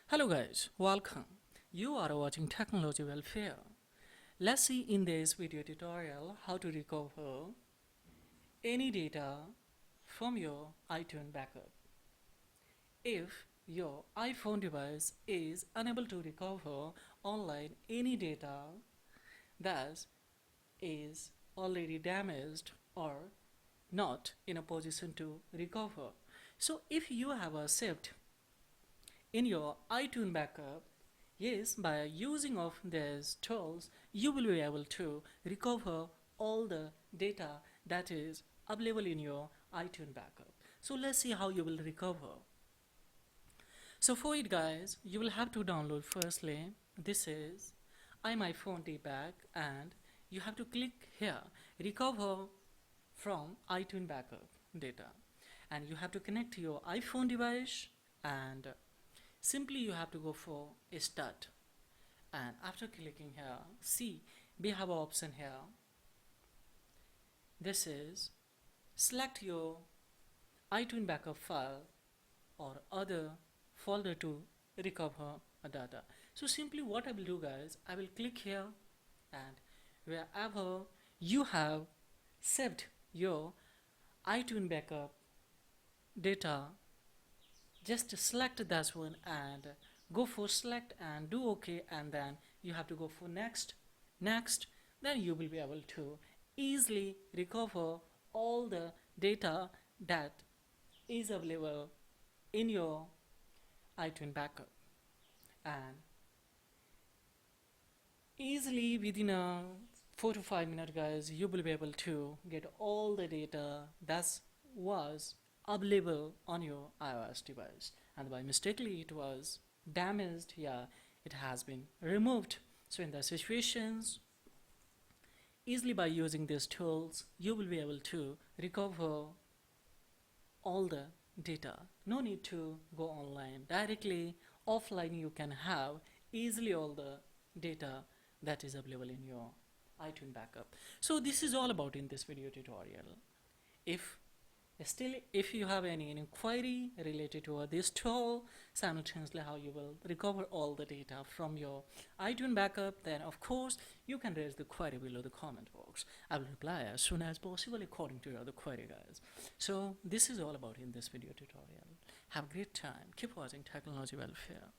Hello guys, welcome. You are watching Technology Welfare. Let's see in this video tutorial how to recover any data from your iTunes backup. If your iPhone device is unable to recover online any data that is already damaged or not in a position to recover. So if you have a saved in your iTunes backup, yes, by using of these tools, you will be able to recover all the data that is available in your iTunes backup. So let's see how you will recover. So for it guys, you will have to download firstly, this is iMyFone Debug, and you have to click here, recover from iTunes backup data, and you have to connect to your iPhone device, and simply you have to go for a start, and after clicking here, see we have an option here. This is select your iTunes backup file or other folder to recover data. So simply what I will do guys, I will click here, and wherever you have saved your iTunes backup data, just select that one and go for select and do OK, and then you have to go for next. Then you will be able to easily recover all the data that is available in your iTunes backup, and easily within a 4 to 5 minutes guys, you will be able to get all the data that was available on your iOS device, and by mistakenly it was damaged. Yeah, it has been removed. So in the situations, easily by using these tools, you will be able to recover all the data. No need to go online, directly offline you can have easily all the data that is available in your iTunes backup. So this is all about in this video tutorial. If you have any inquiry related to this tool, simultaneously how you will recover all the data from your iTunes backup, then of course you can raise the query below the comment box. I will reply as soon as possible according to your query guys. So this is all about in this video tutorial. Have a great time. Keep watching Technology Welfare.